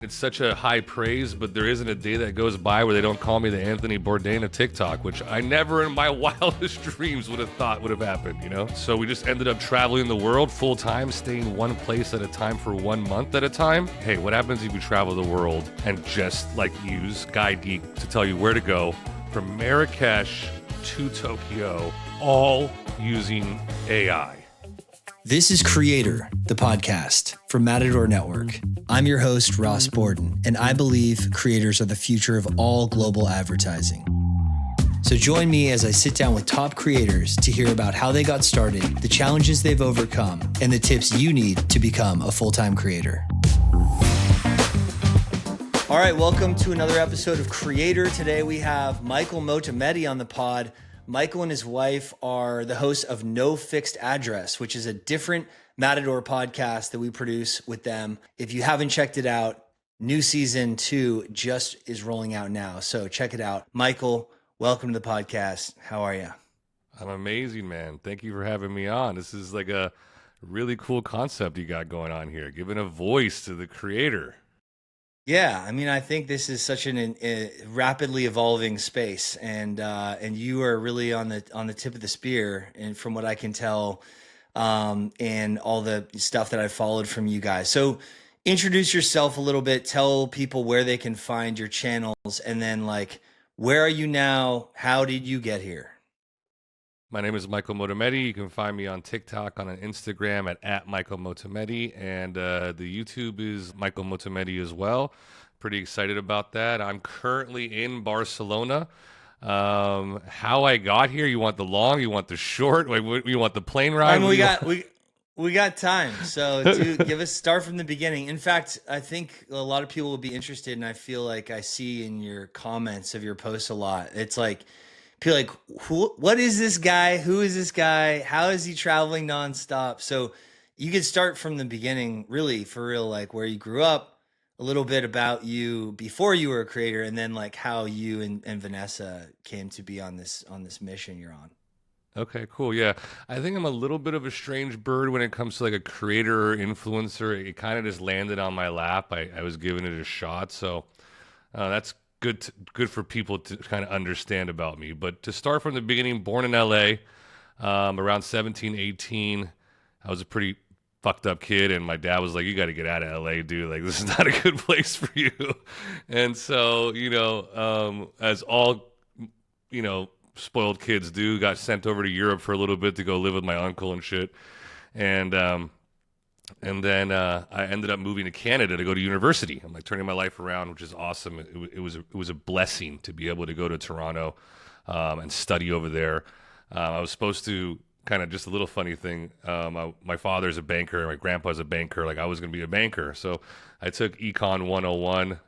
It's such a high praise, but there isn't a day that goes by where they don't call me the Anthony Bourdain of TikTok, which I never in my wildest dreams would have thought would have happened, you know? So we just ended up traveling the world full time, staying one place at a time for 1 month at a time. Hey, what happens if you travel the world and just like use GuideGeek to tell you where to go from Marrakesh to Tokyo, all using AI? This is Creator, the podcast from Matador Network. I'm your host, Ross Borden, and I believe creators are the future of all global advertising. So join me as I sit down with top creators to hear about how they got started, the challenges they've overcome, and the tips you need to become a full-time creator. All right, welcome to another episode of Creator. Today we have Michael Motamedi on the pod. Michael and his wife are the hosts of No Fixed Address, which is a different Matador podcast that we produce with them. If you haven't checked it out, new season 2 just is rolling out now. So check it out. Michael, welcome to the podcast. How are you? I'm amazing, man. Thank you for having me on. This is like a really cool concept you got going on here, giving a voice to the creator. Yeah, I mean, I think this is such a rapidly evolving space, and you are really on the tip of the spear, and from what I can tell, and all the stuff that I've followed from you guys. So, introduce yourself a little bit. Tell people where they can find your channels, and then where are you now? How did you get here? My name is Michael Motamedi. You can find me on TikTok, on Instagram at Michael Motamedi, and the YouTube is Michael Motamedi as well. Pretty excited about that. I'm currently in Barcelona. How I got here? You want the long? You want the short? You want the plane ride? We got time. So give us start from the beginning. In fact, I think a lot of people will be interested, and I feel like I see in your comments of your posts a lot. It's like, people like, what is this guy? Who is this guy? How is he traveling nonstop? So you could start from the beginning, really, for real, like where you grew up, a little bit about you before you were a creator, and then how you and Vanessa came to be on this mission you're on. Okay, cool. Yeah. I think I'm a little bit of a strange bird when it comes to a creator or influencer. It kind of just landed on my lap. I was giving it a shot. So that's good for people to kind of understand about me. But to start from the beginning, born in LA, around 17, 18, I was a pretty fucked up kid, and my dad was like, you got to get out of LA, dude. Like, this is not a good place for you. And so, as all, spoiled kids do, got sent over to Europe for a little bit to go live with my uncle and shit. And then I ended up moving to Canada to go to university. I'm turning my life around, which is awesome. It was a blessing to be able to go to Toronto and study over there. I was supposed to kind of, just a little funny thing. My father's a banker, my grandpa's a banker. I was going to be a banker, so I took Econ 101.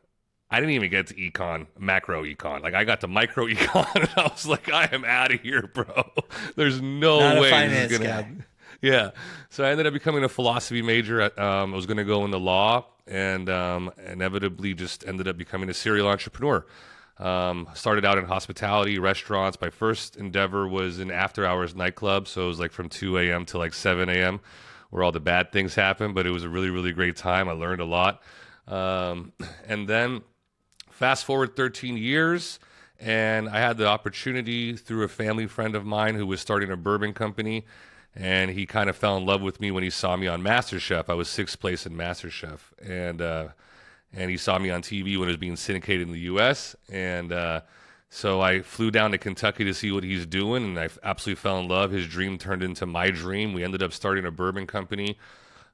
I didn't even get to econ, macro econ. I got to micro econ, and I was like, I am out of here, bro. There's no way this is going to happen. Yeah. So I ended up becoming a philosophy major. I was going to go into law, and inevitably just ended up becoming a serial entrepreneur. Started out in hospitality, restaurants. My first endeavor was in after-hours nightclub. So it was from 2 a.m. to 7 a.m. where all the bad things happen. But it was a really, really great time. I learned a lot. And then fast forward 13 years, and I had the opportunity through a family friend of mine who was starting a bourbon company. And he kind of fell in love with me when he saw me on MasterChef. I was 6th place in MasterChef. And he saw me on TV when it was being syndicated in the U.S. And so I flew down to Kentucky to see what he's doing, and I absolutely fell in love. His dream turned into my dream. We ended up starting a bourbon company.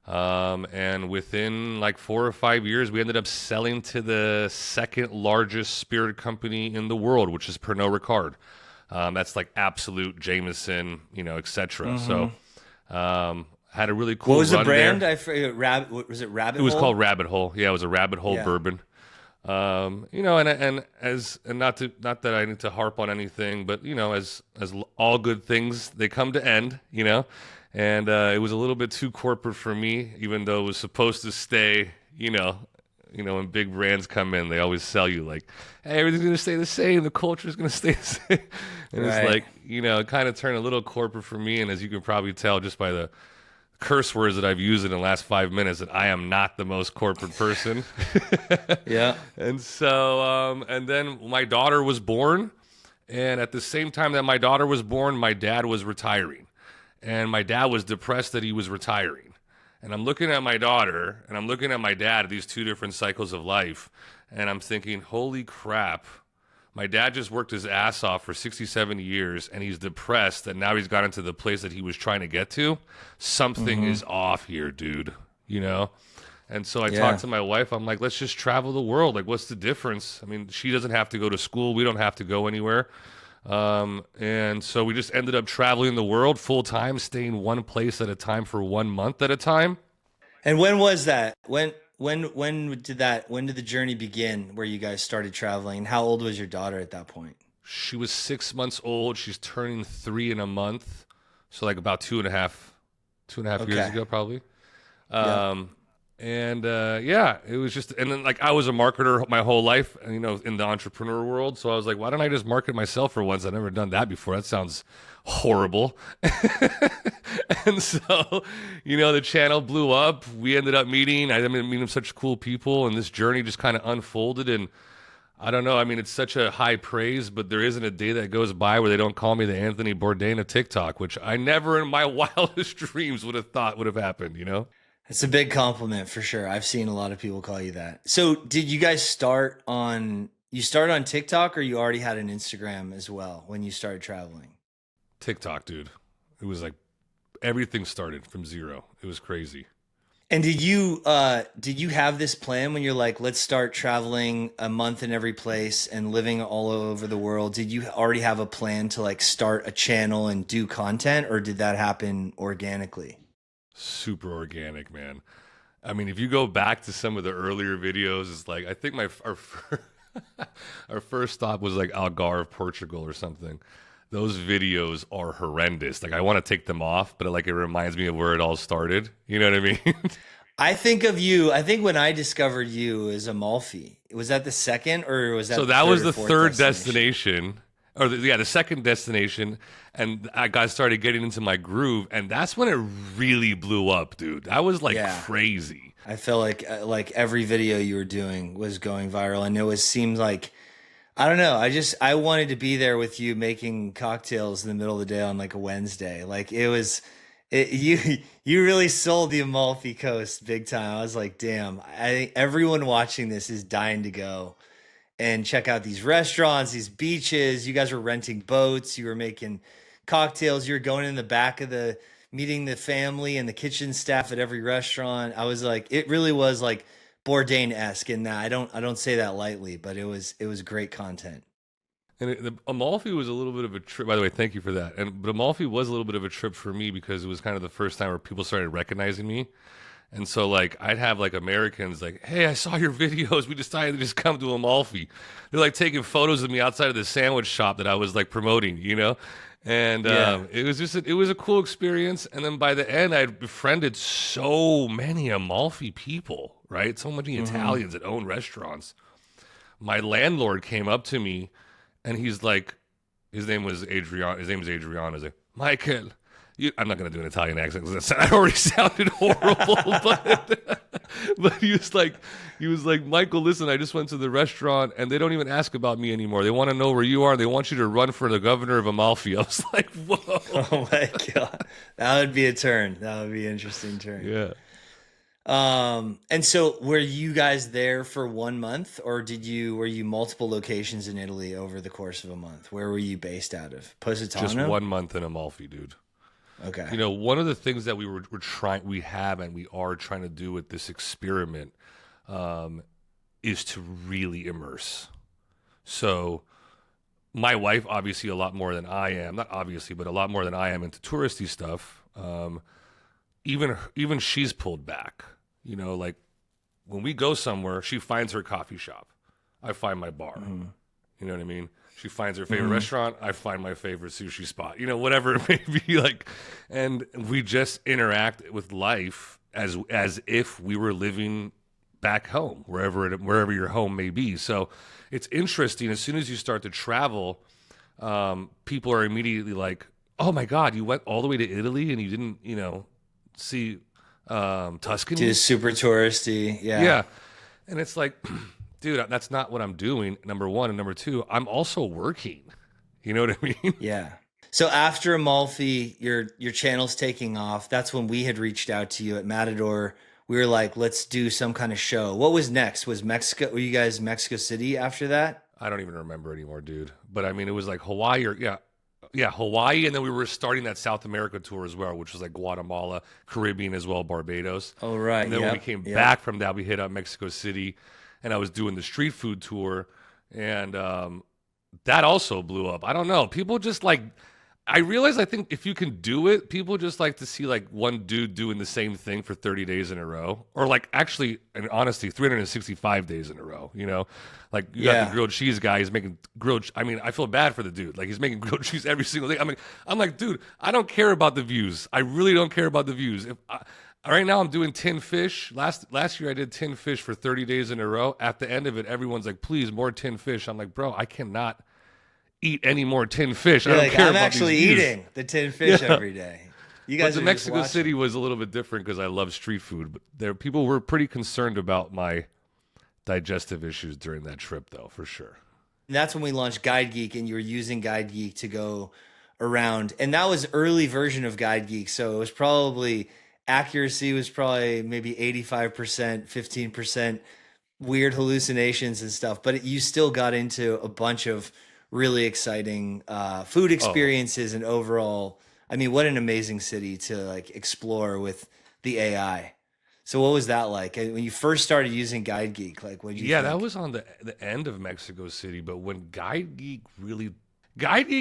And within 4 or 5 years, we ended up selling to the second largest spirit company in the world, which is Pernod Ricard. That's absolute Jameson, etc. Mm-hmm. So, had a really cool. What was run the brand? there. I forget. Was it Rabbit Hole? It was Hole? called Rabbit Hole. Yeah, it was a Rabbit Hole bourbon. And not that I need to harp on anything, but as all good things, they come to end. And it was a little bit too corporate for me, even though it was supposed to stay. When big brands come in, they always sell you hey, everything's going to stay the same. The culture is going to stay the same. And right. It's it kind of turned a little corporate for me. And as you can probably tell just by the curse words that I've used in the last 5 minutes that I am not the most corporate person. Yeah. And so, and then my daughter was born. And at the same time that my daughter was born, my dad was retiring. And my dad was depressed that he was retiring. And I'm looking at my daughter and I'm looking at my dad at these two different cycles of life. And I'm thinking, holy crap. My dad just worked his ass off for 67 years and he's depressed that now he's got into the place that he was trying to get to. Something is off here, dude, you know? And so I talked to my wife. I'm like, let's just travel the world. Like, what's the difference? I mean, she doesn't have to go to school. We don't have to go anywhere. And so we just ended up traveling the world full time, staying one place at a time for 1 month at a time. And when was that? When did the journey begin where you guys started traveling? And how old was your daughter at that point? She was 6 months old. She's turning 3 in a month. So like about two and a half years ago, probably. And it was just, and then like I was a marketer my whole life, you know, in the entrepreneur world. So I was like, why don't I just market myself for once? I've never done that before. That sounds horrible. And so, you know, the channel blew up. We ended up meeting. I ended up meeting such cool people, and this journey just kind of unfolded. And I don't know. I mean, it's such a high praise, but there isn't a day that goes by where they don't call me the Anthony Bourdain of TikTok, which I never in my wildest dreams would have thought would have happened, you know? It's a big compliment for sure. I've seen a lot of people call you that. So did you guys start on TikTok, or you already had an Instagram as well when you started traveling? TikTok, dude. It was like everything started from zero. It was crazy. And did you have this plan when you're like, let's start traveling a month in every place and living all over the world? Did you already have a plan to like start a channel and do content, or did that happen organically? Super organic, man. I mean, if you go back to some of the earlier videos, it's like I think our first stop was like Algarve, Portugal, or something. Those videos are horrendous. Like I want to take them off, but like it reminds me of where it all started. You know what I mean? I think of you. I think when I discovered you as Amalfi, was that the second, or was that so? That was the third destination. Or the second destination, and I started getting into my groove, and that's when it really blew up, dude. That was like crazy. I felt like every video you were doing was going viral, and it seemed like, I don't know. I wanted to be there with you making cocktails in the middle of the day on like a Wednesday. Like you really sold the Amalfi Coast big time. I was like, damn, I think everyone watching this is dying to go and check out these restaurants, these beaches. You guys were renting boats. You were making cocktails. You were going in the back of meeting the family and the kitchen staff at every restaurant. I was like, it really was like Bourdain-esque in that. I don't say that lightly, but it was great content. And Amalfi was a little bit of a trip. By the way, thank you for that. But Amalfi was a little bit of a trip for me because it was kind of the first time where people started recognizing me. And so, like, I'd have, like, Americans, like, hey, I saw your videos. We decided to just come to Amalfi. They're, like, taking photos of me outside of the sandwich shop that I was, like, promoting, you know? And it was just, it was a cool experience. And then by the end, I'd befriended so many Amalfi people, right? So many Italians that own restaurants. My landlord came up to me, and he's like, his name was Adrian. His name is Adrian. He's like, Michael. I'm not going to do an Italian accent because that already sounded horrible, but he was like, Michael, listen, I just went to the restaurant and they don't even ask about me anymore. They want to know where you are. They want you to run for the governor of Amalfi. I was like, whoa. Oh my God. That would be a turn. That would be an interesting turn. Yeah. And so were you guys there for 1 month, or were you multiple locations in Italy over the course of a month? Where were you based out of? Positano? Just 1 month in Amalfi, dude. Okay. You know, one of the things that we are trying to do with this experiment is to really immerse. So my wife, obviously a lot more than I am, not obviously, but a lot more than I am into touristy stuff. Even she's pulled back, you know, like when we go somewhere, she finds her coffee shop. I find my bar. Mm-hmm. You know what I mean? She finds her favorite restaurant. I find my favorite sushi spot, you know, whatever it may be, like, and we just interact with life as if we were living back home, wherever your home may be. So it's interesting. As soon as you start to travel, people are immediately like, oh my God, you went all the way to Italy and you didn't, you know, see To Tuscany. super touristy. Yeah. Yeah. And it's like, dude, that's not what I'm doing. Number one. And number two, I'm also working. You know what I mean? Yeah. So after Amalfi, your channel's taking off. That's when we had reached out to you at Matador. We were like, let's do some kind of show. What was next? Was Mexico? Were you guys Mexico City after that? I don't even remember anymore, dude. But I mean, it was like Hawaii or yeah, Hawaii, and then we were starting that South America tour as well, which was like Guatemala, Caribbean as well, Barbados. Oh, right. And then when we Yep. came Yep. back from that, we hit up Mexico City, and I was doing the street food tour, and that also blew up. I don't know. People just like. I realize I think if you can do it, people just like to see like one dude doing the same thing for 30 days in a row. Or like actually, in honesty, 365 days in a row, you know? Like you got the Yeah. grilled cheese guy, he's making I mean, I feel bad for the dude. Like he's making grilled cheese every single day. I mean, I'm like, dude, I don't care about the views. I really don't care about the views. Right now I'm doing 10 fish. Last year I did 10 fish for 30 days in a row. At the end of it, everyone's like, please, more 10 fish. I'm like, bro, I cannot eat any more 10 fish. I You're don't like, care I'm about actually these views. eating the 10 fish Yeah. every day. You But guys the are just Mexico watching. City was a little bit different because I love street food. But there, people were pretty concerned about my digestive issues during that trip, though, for sure. And that's when we launched GuideGeek, and you were using GuideGeek to go around. And that was early version of GuideGeek, so it was probably accuracy was probably maybe 85%, 15%, weird hallucinations and stuff. But you still got into a bunch of really exciting food Oh, experiences and overall. I mean, what an amazing city to like explore with the AI. So what was that like when you first started using GuideGeek? Like, what did you yeah, that think? was on the end of Mexico City. But when GuideGeek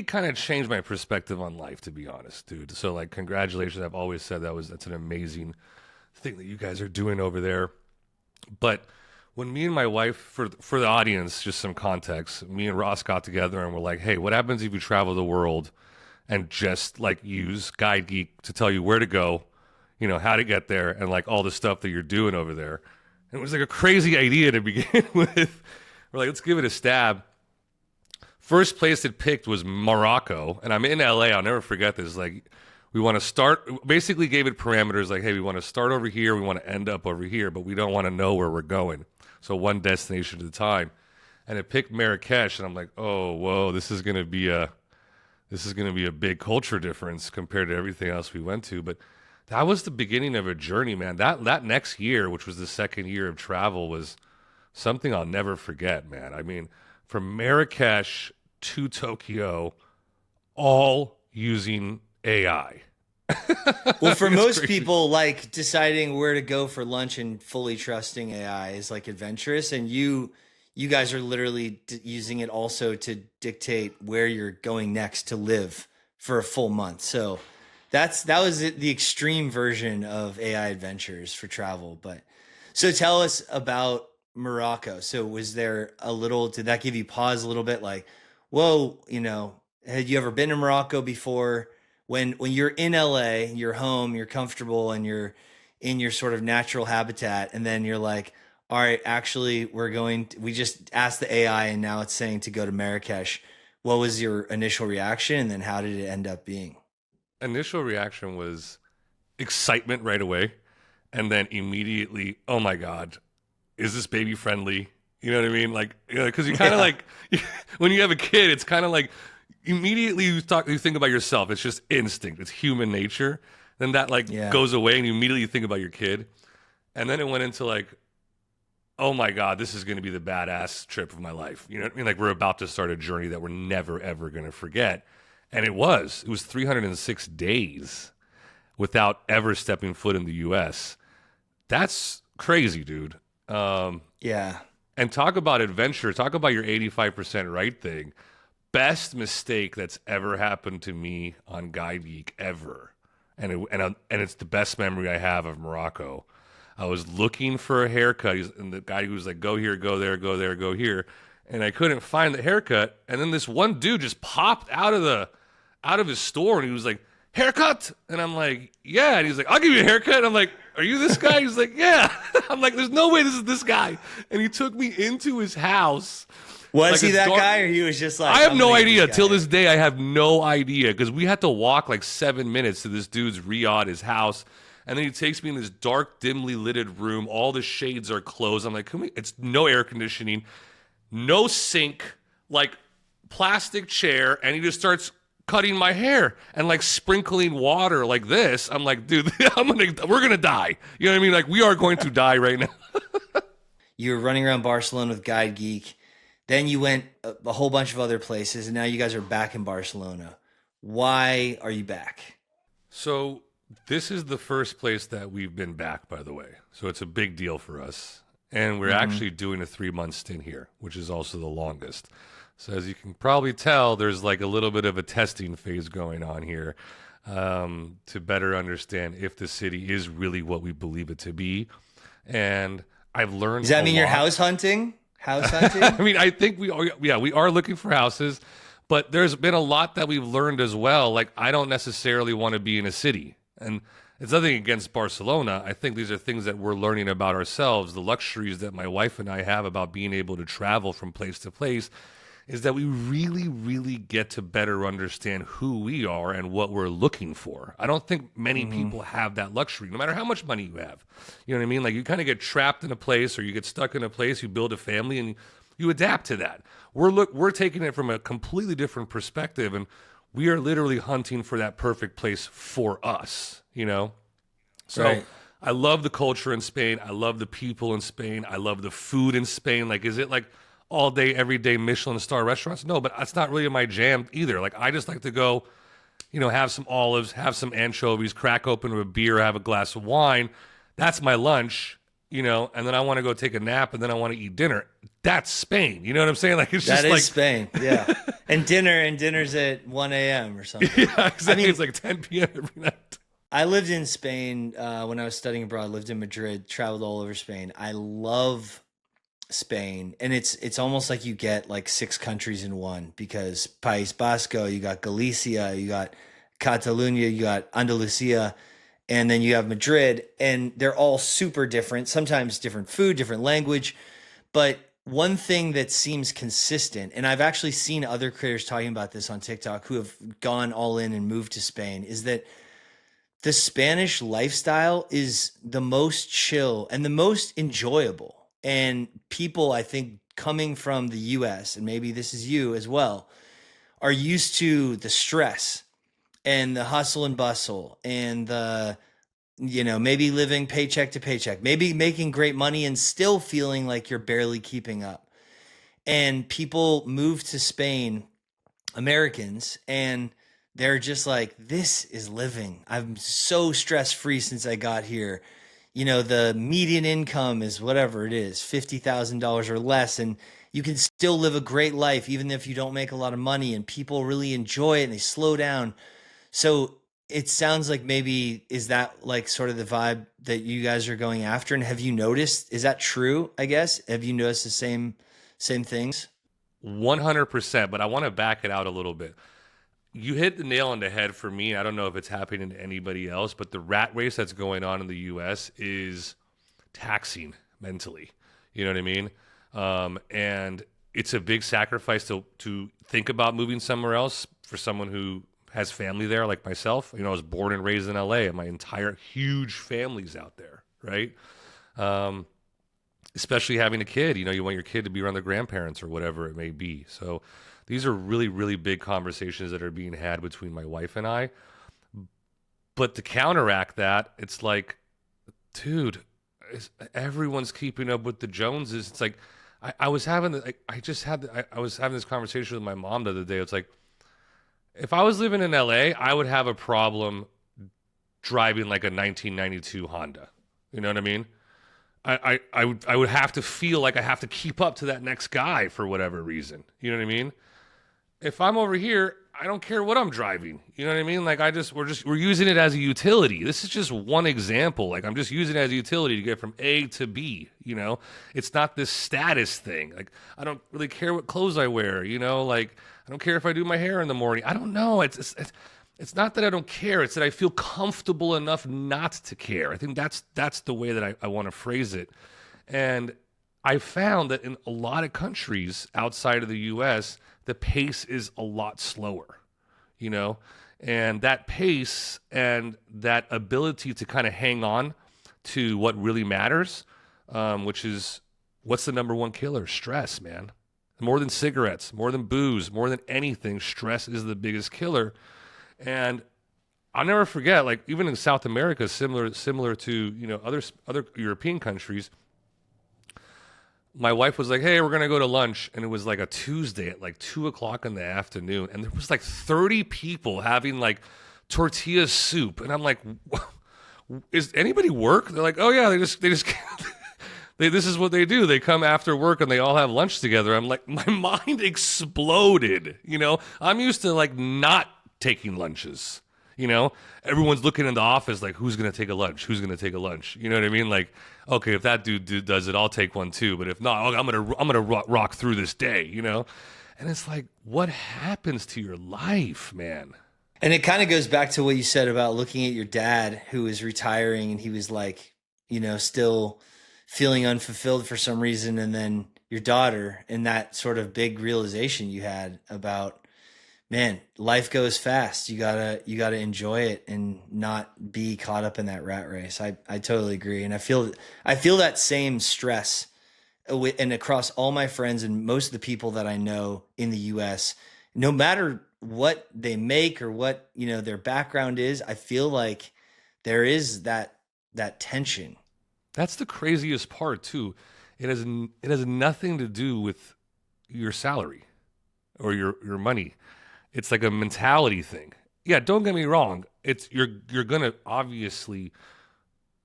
kind of changed my perspective on life, to be honest, dude. So like, congratulations. I've always said that's an amazing thing that you guys are doing over there. But when me and my wife, for the audience, just some context, me and Ross got together and we're like, hey, what happens if you travel the world and just like use GuideGeek to tell you where to go, you know, how to get there, and like all the stuff that you're doing over there. And it was like a crazy idea to begin with. We're like, let's give it a stab. First place it picked was Morocco, and I'm in LA. I'll never forget this. Like, we want to start. Basically, gave it parameters like, hey, we want to start over here, we want to end up over here, but we don't want to know where we're going. So one destination at a time. And it picked Marrakesh, and I'm like, oh, whoa, this is gonna be a big culture difference compared to everything else we went to. But that was the beginning of a journey, man. That next year, which was the second year of travel, was something I'll never forget, man. I mean, from Marrakesh to Tokyo, all using AI. Well, I for think it's most crazy. people, like deciding where to go for lunch and fully trusting AI is like adventurous, and you guys are literally using it also to dictate where you're going next to live for a full month. So that was the extreme version of AI adventures for travel. But so tell us about Morocco. So was there a little? Did that give you pause a little bit? Like, whoa, had you ever been to Morocco before? When you're in LA, you're home, you're comfortable, and you're in your sort of natural habitat, and then you're like, all right, actually, we just asked the AI, and now it's saying to go to Marrakesh. What was your initial reaction, and then how did it end up being? Initial reaction was excitement right away, and then immediately, oh my god, is this baby friendly? You know what I mean? Like, because you kind of Yeah, like when you have a kid, it's kind of like immediately you think about yourself. It's just instinct. It's human nature. Then that like yeah. goes away, and you immediately think about your kid. And then it went into like, oh my god, this is going to be the badass trip of my life. You know what I mean? Like we're about to start a journey that we're never ever going to forget. And it was. It was 306 days without ever stepping foot in the U.S. That's crazy, dude. Um, Yeah. and talk about adventure. Talk about your 85% right thing. Best mistake that's ever happened to me on GuideGeek ever, and it's the best memory I have of Morocco. I was looking for a haircut, and the guy who was like, "Go here, go there, go there, go here," and I couldn't find the haircut. And then this one dude just popped out of his store, and he was like, "Haircut," and I'm like, "Yeah," and he's like, "I'll give you a haircut." And I'm like, "Are you this guy?" He's like, "Yeah." I'm like, "There's no way this is this guy," and he took me into his house. Was Like a he that dark, guy, or he was just I like, have I'm no gonna get this idea. guy Till here? this day, I have no idea because we had to walk like 7 minutes to this dude's riad, his house, And then he takes me in this dark, dimly lit room. All the shades are closed. I'm like, it's no air conditioning, no sink, like plastic chair. And he just starts cutting my hair and like sprinkling water like this. I'm like, dude, we're going to die. You know what I mean? Like we are going to die right now. You were running around Barcelona with GuideGeek. Then you went a whole bunch of other places, and now you guys are back in Barcelona. Why are you back? So this is the first place that we've been back, by the way. So it's a big deal for us. And we're actually doing a 3-month stint here, which is also the longest. So as you can probably tell, there's like a little bit of a testing phase going on here to better understand if the city is really what we believe it to be. And I've learned. Does that mean lot. you're house hunting? House hunting? I mean, I think we are looking for houses, but there's been a lot that we've learned as well. Like, I don't necessarily want to be in a city. And it's nothing against Barcelona. I think these are things that we're learning about ourselves. The luxuries that my wife and I have about being able to travel from place to place is that we really, really get to better understand who we are and what we're looking for. I don't think many people have that luxury, no matter how much money you have. You know what I mean? Like you kind of get trapped in a place or you get stuck in a place, you build a family and you adapt to that. We're taking it from a completely different perspective, and we are literally hunting for that perfect place for us, you know? So Right. I love the culture in Spain. I love the people in Spain. I love the food in Spain. Like, is it like all day, every day Michelin star restaurants? No, but that's not really my jam either. Like, I just like to go, you know, have some olives, have some anchovies, crack open a beer, have a glass of wine. That's my lunch, you know, and then I want to go take a nap and then I want to eat dinner. That's Spain. You know what I'm saying? Like, it's That just is like Spain, yeah. And dinner's at 1 a.m. or something. yeah, exactly. I mean, It's like 10 p.m. every night. I lived in Spain when I was studying abroad. Lived in Madrid, traveled all over Spain. I love Spain, and it's almost like you get like 6 countries in one, because País Vasco, you got Galicia, you got Catalonia, you got Andalusia, and then you have Madrid, and they're all super different. Sometimes different food, different language, but one thing that seems consistent, and I've actually seen other creators talking about this on TikTok who have gone all in and moved to Spain, is that the Spanish lifestyle is the most chill and the most enjoyable. And people, I think, coming from the US, and maybe this is you as well, are used to the stress and the hustle and bustle and the, you know, maybe living paycheck to paycheck, maybe making great money and still feeling like you're barely keeping up. And people move to Spain, Americans, and they're just like, this is living. I'm so stress free since I got here. You know, the median income is whatever it is, $50,000 or less. And you can still live a great life, even if you don't make a lot of money, and people really enjoy it and they slow down. So it sounds like maybe, is that like sort of the vibe that you guys are going after? And have you noticed, is that true? I guess, have you noticed the same things? 100%, but I want to back it out a little bit. You hit the nail on the head for me. I don't know if it's happening to anybody else, but the rat race that's going on in the U.S. is taxing mentally. You know what I mean? And it's a big sacrifice to think about moving somewhere else for someone who has family there, like myself. You know, I was born and raised in L.A., and my entire huge family's out there, right? Especially having a kid. You know, you want your kid to be around their grandparents or whatever it may be. So these are really, really big conversations that are being had between my wife and I. But to counteract that, it's like, dude, everyone's keeping up with the Joneses. It's like, I was having this conversation with my mom the other day. It's like, if I was living in LA, I would have a problem driving like a 1992 Honda. You know what I mean? I would have to feel like I have to keep up to that next guy for whatever reason. You know what I mean? If I'm over here, I don't care what I'm driving. You know what I mean? Like we're using it as a utility. This is just one example. Like I'm just using it as a utility to get from A to B, you know? It's not this status thing. Like I don't really care what clothes I wear, you know? Like I don't care if I do my hair in the morning. I don't know. It's not that I don't care. It's that I feel comfortable enough not to care. I think that's the way that I want to phrase it. And I found that in a lot of countries outside of the U.S., the pace is a lot slower, you know? And that pace and that ability to kind of hang on to what really matters, which is what's the number one killer? Stress, man. More than cigarettes, more than booze, more than anything, stress is the biggest killer. And I'll never forget, like even in South America, similar to, you know, other European countries, my wife was like, "Hey, we're gonna go to lunch," and it was like a Tuesday at like 2 o'clock in the afternoon, and there was like 30 people having like tortilla soup, and I'm like, "Is anybody work?" They're like, "Oh yeah, they just this is what they do. They come after work and they all have lunch together." I'm like, my mind exploded. You know, I'm used to like not taking lunches. You know, everyone's looking in the office like, who's going to take a lunch? Who's going to take a lunch? You know what I mean? Like, okay, if that dude does it, I'll take one too. But if not, I'm gonna rock through this day. You know, and it's like, what happens to your life, man? And it kind of goes back to what you said about looking at your dad who was retiring and he was like, you know, still feeling unfulfilled for some reason. And then your daughter and that sort of big realization you had about, man, life goes fast. You gotta enjoy it and not be caught up in that rat race. I totally agree. And I feel that same stress and across all my friends and most of the people that I know in the US, no matter what they make or what, you know, their background is, I feel like there is that tension. That's the craziest part too. It has nothing to do with your salary or your money. It's like a mentality thing. Yeah, don't get me wrong. It's you're gonna obviously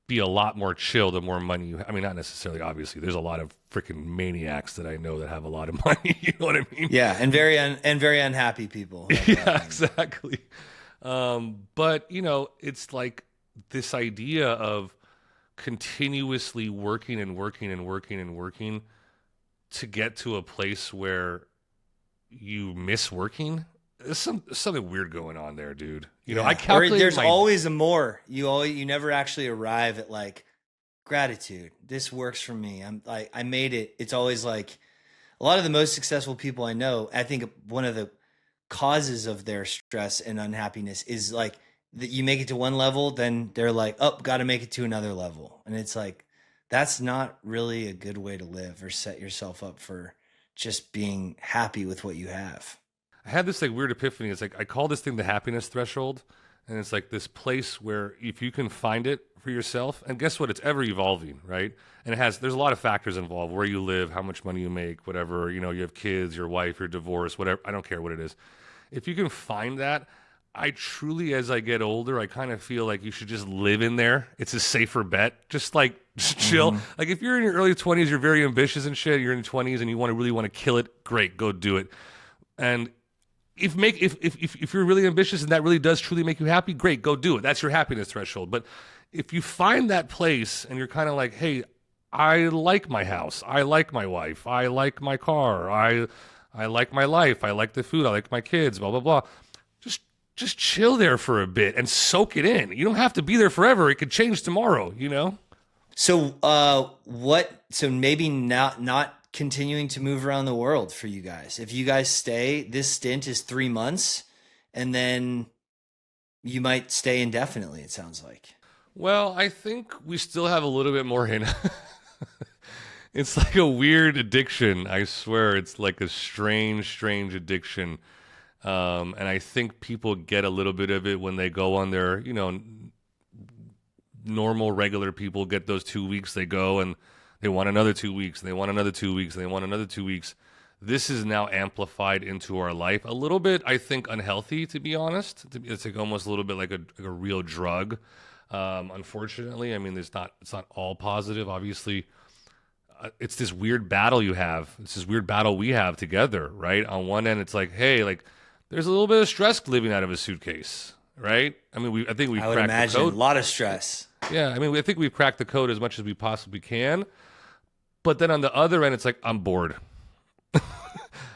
be a lot more chill the more money you have. I mean, not necessarily obviously. There's a lot of freaking maniacs that I know that have a lot of money. You know what I mean? Yeah, and very unhappy people. Yeah, exactly. But you know, it's like this idea of continuously working and working and working and working to get to a place where you miss working. There's something weird going on there, dude. You know, I calculate. Or there's always a more. You never actually arrive at like gratitude. This works for me. I made it. It's always like a lot of the most successful people I know. I think one of the causes of their stress and unhappiness is like that you make it to one level, then they're like, oh, got to make it to another level, and it's like that's not really a good way to live or set yourself up for just being happy with what you have. I had this like weird epiphany. It's like I call this thing the happiness threshold, and it's like this place where if you can find it for yourself, and guess what? It's ever evolving, right? And there's a lot of factors involved: where you live, how much money you make, whatever. You know, you have kids, your wife, your divorce, whatever. I don't care what it is. If you can find that, I truly, as I get older, I kind of feel like you should just live in there. It's a safer bet. Just chill. Mm-hmm. Like if you're in your early 20s, you're very ambitious and shit. You're in your 20s and you really want to kill it. Great, go do it. And if you're really ambitious and that really does truly make you happy, great, go do it. That's your happiness threshold. But if you find that place and you're kind of like, hey, I like my house, I like my wife, I like my car, I like my life, I like the food, I like my kids, blah blah blah. Just chill there for a bit and soak it in. You don't have to be there forever. It could change tomorrow, you know? So so maybe not continuing to move around the world for you guys. If you guys stay, this stint is 3 months and then you might stay indefinitely, it sounds like. Well, I think we still have a little bit more in. It's like a weird addiction. I swear it's like a strange addiction. And I think people get a little bit of it when they go on their, you know, normal, regular people get those 2 weeks, they go and they want another 2 weeks, and they want another 2 weeks, and they want another 2 weeks. This is now amplified into our life. A little bit, I think, unhealthy, to be honest. It's like almost a little bit like a real drug. Unfortunately, I mean, it's not all positive. Obviously, it's this weird battle you have. It's this weird battle we have together, right? On one end, it's like, hey, like, there's a little bit of stress living out of a suitcase, right? I mean, I think we've cracked the code. A lot of stress. Yeah, I mean, I think we've cracked the code as much as we possibly can. But then on the other end, it's like, I'm bored.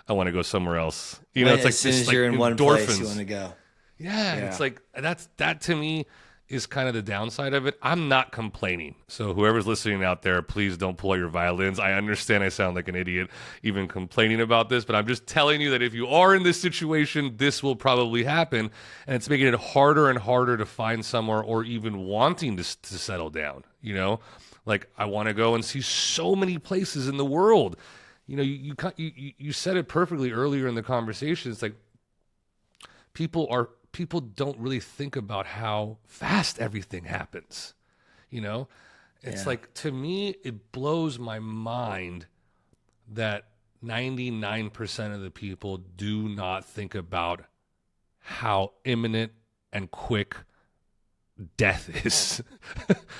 I want to go somewhere else. You know, it's like as soon as you're in one place, you want to go. Yeah, it's like that to me is kind of the downside of it. I'm not complaining. So whoever's listening out there, please don't pull out your violins. I understand I sound like an idiot even complaining about this, but I'm just telling you that if you are in this situation, this will probably happen. And it's making it harder and harder to find somewhere or even wanting to settle down, you know? Like, I want to go and see so many places in the world. You know, you said it perfectly earlier in the conversation. It's like people don't really think about how fast everything happens. You know, it's like, to me, it blows my mind that 99% of the people do not think about how imminent and quick death is.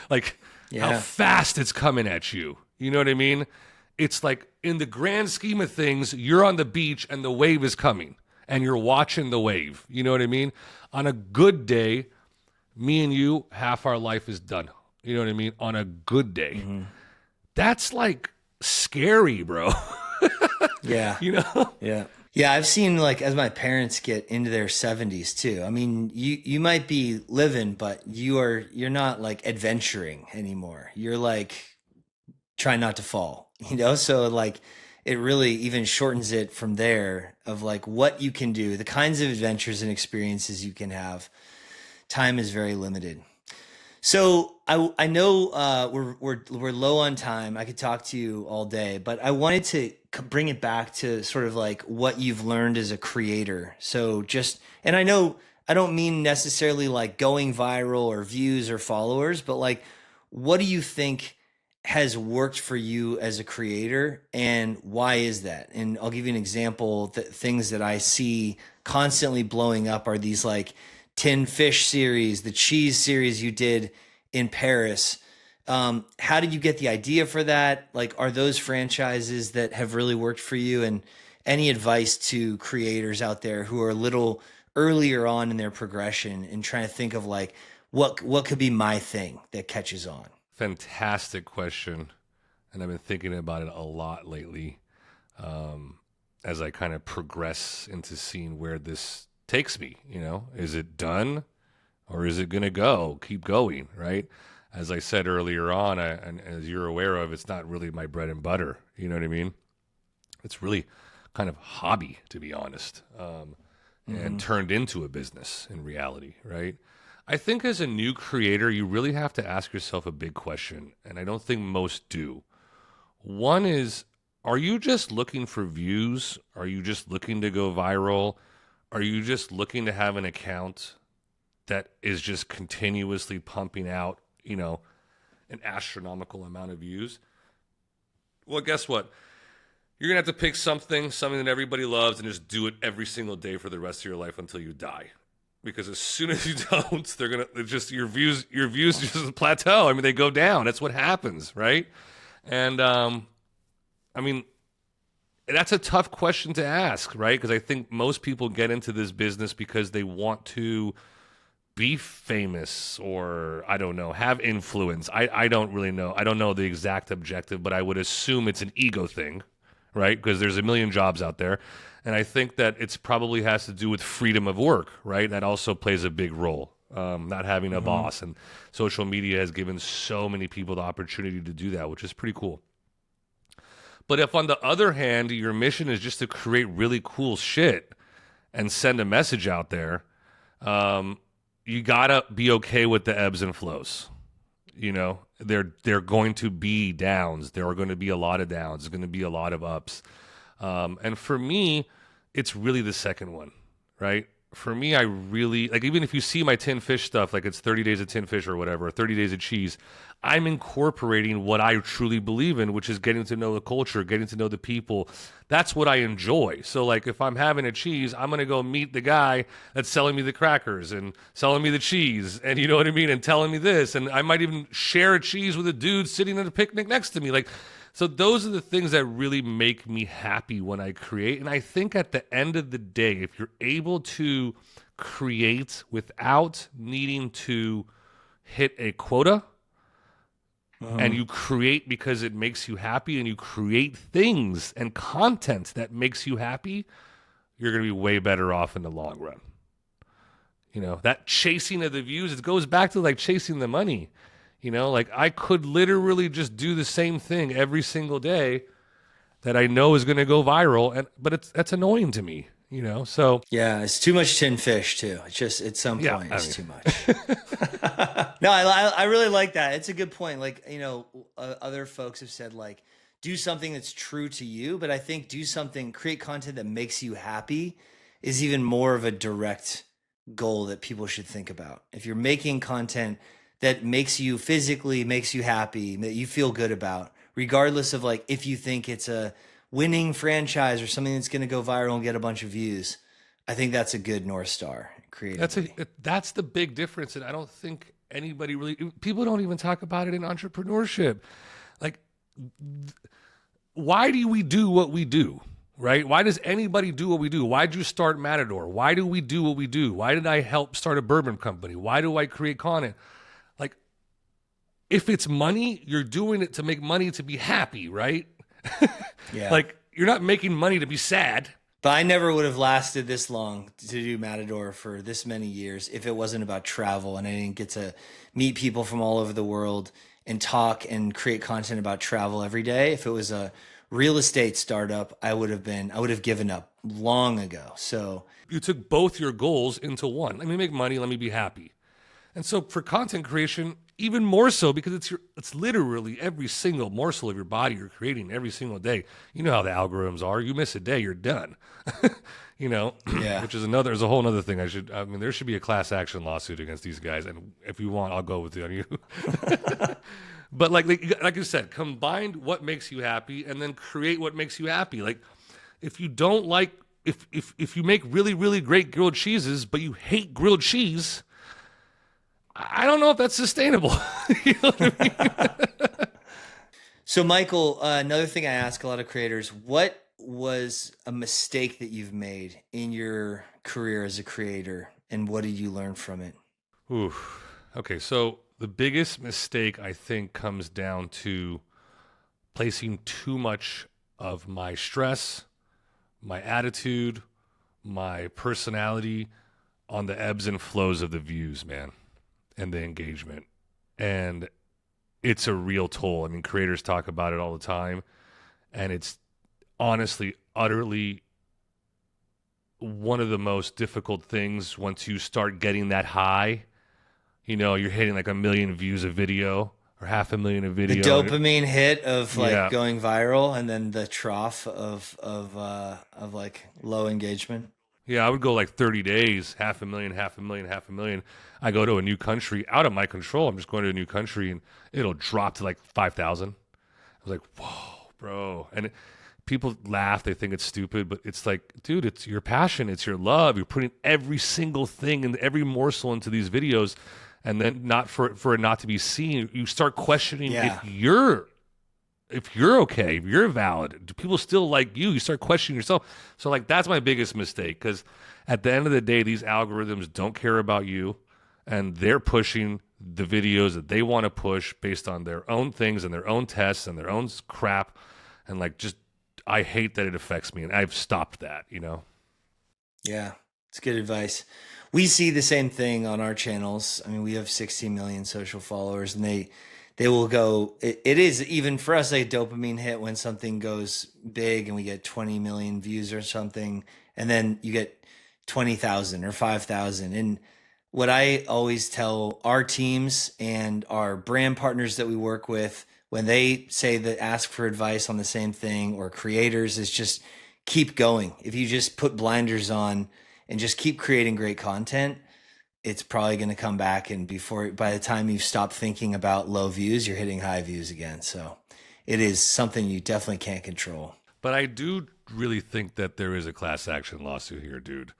Like, how fast it's coming at you. You know what I mean? It's like, in the grand scheme of things, you're on the beach and the wave is coming and you're watching the wave. You know what I mean? On a good day, me and you, half our life is done. You know what I mean? On a good day. That's like scary, bro. Yeah. You know? Yeah. Yeah, I've seen, like, as my parents get into their 70s too. I mean, you might be living, but you're not like adventuring anymore. You're like trying not to fall, you know? So like, it really even shortens it from there of like what you can do, the kinds of adventures and experiences you can have. Time is very limited. So I know we're low on time. I could talk to you all day, but I wanted to bring it back to sort of like what you've learned as a creator. So just, and I know I don't mean necessarily like going viral or views or followers, but like, what do you think has worked for you as a creator, and why is that? And I'll give you an example. The things that I see constantly blowing up are these like 10 fish series, the cheese series you did in Paris. How did you get the idea for that? Like, are those franchises that have really worked for you? And any advice to creators out there who are a little earlier on in their progression and trying to think of like, what could be my thing that catches on? Fantastic question. And I've been thinking about it a lot lately, as I kind of progress into seeing where this takes me. You know, is it done or is it going to keep going? Right. As I said earlier on, and as you're aware of, it's not really my bread and butter. You know what I mean? It's really kind of hobby, to be honest, and turned into a business in reality. Right. I think as a new creator, you really have to ask yourself a big question, and I don't think most do. One is, are you just looking for views? Are you just looking to go viral? Are you just looking to have an account that is just continuously pumping out, you know, an astronomical amount of views? Well, guess what? You're going to have to pick something that everybody loves, and just do it every single day for the rest of your life until you die. Because as soon as you don't, your views just plateau. I mean, they go down. That's what happens, right? And I mean, that's a tough question to ask, right? Because I think most people get into this business because they want to be famous, or I don't know, have influence. I don't really know. I don't know the exact objective, but I would assume it's an ego thing, right? Because there's a million jobs out there. And I think that it's probably has to do with freedom of work, right? That also plays a big role, not having a boss. And social media has given so many people the opportunity to do that, which is pretty cool. But if, on the other hand, your mission is just to create really cool shit and send a message out there, you got to be okay with the ebbs and flows. You know, they're going to be downs. There are going to be a lot of downs. There's going to be a lot of ups. And for me, it's really the second one, right? For me, I really, like, even if you see my 10 fish stuff, like it's 30 days of 10 fish or whatever, 30 days of cheese, I'm incorporating what I truly believe in, which is getting to know the culture, getting to know the people. That's what I enjoy. So, like, if I'm having a cheese, I'm going to go meet the guy that's selling me the crackers and selling me the cheese, and you know what I mean, and telling me this. And I might even share a cheese with a dude sitting at a picnic next to me. Like, so those are the things that really make me happy when I create. And I think at the end of the day, if you're able to create without needing to hit a quota, and you create because it makes you happy, and you create things and content that makes you happy, you're going to be way better off in the long run. That chasing of the views, it goes back to like chasing the money. Like I could literally just do the same thing every single day that I know is going to go viral, but that's annoying to me. So Yeah, it's too much tin fish too. It's just at some yeah, point I it's mean, too much. No, I really like that. It's a good point. Like, other folks have said like do something that's true to you, but I think create content that makes you happy is even more of a direct goal that people should think about. If you're making content that makes you physically, makes you happy, that you feel good about, regardless of like if you think it's a winning franchise or something that's going to go viral and get a bunch of views, I think that's a good North Star creatively. that's the big difference, and I don't think anybody really people don't even talk about it in entrepreneurship. Like, why do we do what we do? Right? Why does anybody do what we do? Why'd you start Matador? Why do we do what we do? Why did I help start a bourbon company? Why do I create content? Like, if it's money, you're doing it to make money to be happy, right? Yeah. Like, you're not making money to be sad. But I never would have lasted this long to do Matador for this many years if it wasn't about travel and I didn't get to meet people from all over the world and talk and create content about travel every day. If it was a real estate startup, I would have given up long ago. So You took both your goals into one. Let me make money, let me be happy. And so for content creation, even more so because it's literally every single morsel of your body you're creating every single day. You know how the algorithms are. You miss a day, you're done. Yeah. Which is there's a whole other thing there should be a class action lawsuit against these guys. And if you want, I'll go with it on you. But like you said, combine what makes you happy and then create what makes you happy. Like if you don't like, if you make really, really great grilled cheeses, but you hate grilled cheese, I don't know if that's sustainable. You know what I mean? So Michael, another thing I ask a lot of creators, what was a mistake that you've made in your career as a creator and what did you learn from it? Oof. Okay, so the biggest mistake I think comes down to placing too much of my stress, my attitude, my personality on the ebbs and flows of the views, man, and the engagement. And it's a real toll. I mean, creators talk about it all the time, and it's honestly, utterly one of the most difficult things once you start getting that high. You're hitting like 1 million views a video or 500,000 a The video. dopamine hit of like Yeah. going viral and then the trough of like low engagement. Yeah, I would go like 30 days, 500,000, 500,000, 500,000. I go to a new country out of my control. I'm just going to a new country and it'll drop to like 5,000. I was like, whoa, bro. And people laugh. They think it's stupid, but it's like, dude, it's your passion. It's your love. You're putting every single thing and every morsel into these videos. And then not for it not to be seen, you start questioning Yeah. if you're okay, if you're valid. Do people still like you? You start questioning yourself. So like that's my biggest mistake because at the end of the day, these algorithms don't care about you and they're pushing the videos that they want to push based on their own things and their own tests and their own crap. And like just I hate that it affects me and I've stopped that, Yeah, it's good advice. We see the same thing on our channels. I mean, we have 16 million social followers and they will go, it is even for us a dopamine hit when something goes big and we get 20 million views or something, and then you get 20,000 or 5,000. And what I always tell our teams and our brand partners that we work with when they say that ask for advice on the same thing or creators is just keep going. If you just put blinders on and just keep creating great content, it's probably going to come back. And by the time you've stopped thinking about low views, you're hitting high views again. So it is something you definitely can't control. But I do really think that there is a class action lawsuit here, dude.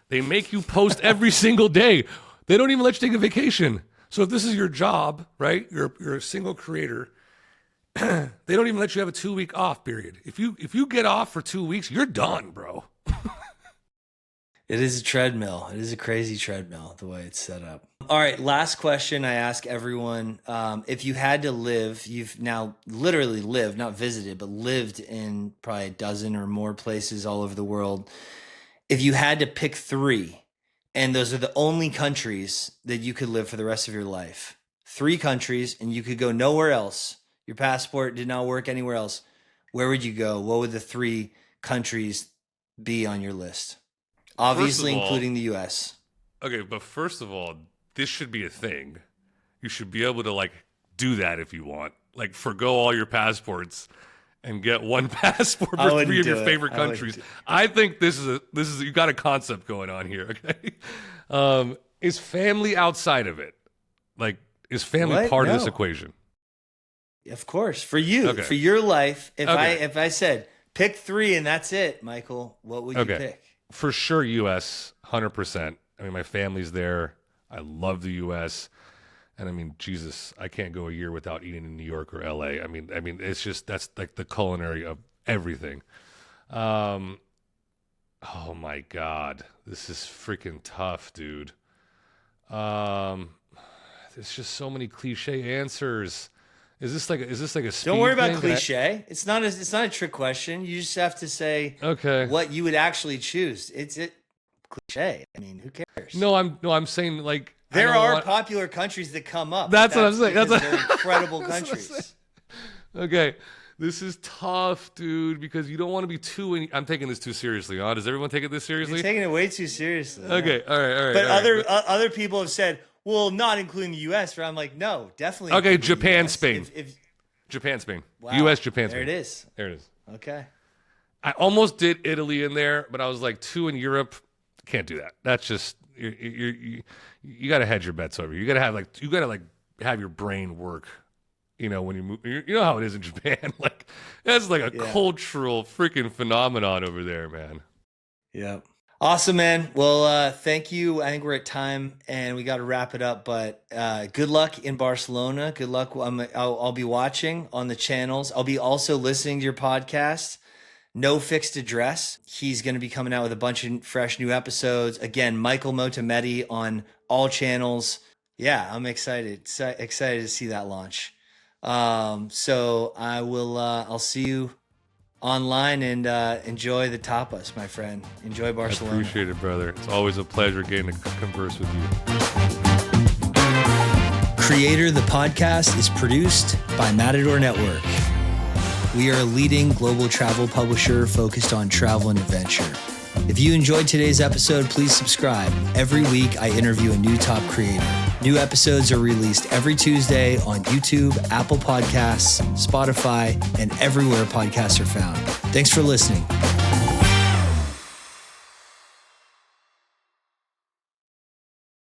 They make you post every single day. They don't even let you take a vacation. So if this is your job, right? You're a single creator. They don't even let you have a 2-week off period. If you get off for 2 weeks, you're done, bro. It is a treadmill. It is a crazy treadmill, the way it's set up. All right, last question I ask everyone. If you had to live, you've now literally lived, not visited, but lived in probably a dozen or more places all over the world. If you had to pick 3 and those are the only countries that you could live for the rest of your life. 3 countries, and you could go nowhere else. Your passport did not work anywhere else. Where would you go? What would the 3 countries be on your list? Obviously, including the U.S. Okay, but first of all, this should be a thing. You should be able to like do that if you want. Like forgo all your passports and get one passport for 3 of your favorite countries. I think this is you got a concept going on here. Okay, is family outside of it? Like, is family part of this equation? Of course, for you, for your life. If I said pick 3 and that's it, Michael, what would you pick? For sure, U.S. 100%. I mean, my family's there. I love the U.S. And I mean, Jesus, I can't go a year without eating in New York or L.A. I mean, it's just that's like the culinary of everything. Oh my God, this is freaking tough, dude. There's just so many cliche answers. Is this like a speed Don't worry about thing? cliche. It's not a trick question. You just have to say what you would actually choose. It's cliche. I mean, who cares? No, I'm saying like there are popular countries that come up. That's what I'm saying. They're incredible countries. Okay, this is tough, dude, because you don't want to be too. I'm taking this too seriously. Huh? Does everyone take it this seriously? You're taking it way too seriously. Okay, all right. But other people have said, well, not including the U.S. Where I'm like, no, definitely. Okay, Japan, Spain. Japan, Spain. Wow. U.S., Japan, Spain. There it is. There it is. Okay. I almost did Italy in there, but I was like 2 in Europe. Can't do that. That's just you got to hedge your bets over. You got to have your brain work. You know, when you move, you know how it is in Japan. Like that's like a cultural freaking phenomenon over there, man. Yeah. Awesome, man. Well, thank you. I think we're at time and we got to wrap it up, but good luck in Barcelona. Good luck. I'll be watching on the channels. I'll be also listening to your podcast, No Fixed Address. He's going to be coming out with a bunch of fresh new episodes. Again, Michael Motamedi on all channels. Yeah, I'm excited to see that launch. So I will, I'll see you online and enjoy the tapas, my friend. Enjoy Barcelona. I appreciate it, brother. It's always a pleasure getting to converse with you. Creator, the podcast, is produced by Matador Network. We are a leading global travel publisher focused on travel and adventure. If you enjoyed today's episode, please subscribe. Every week, I interview a new top creator. New episodes are released every Tuesday on YouTube, Apple Podcasts, Spotify, and everywhere podcasts are found. Thanks for listening.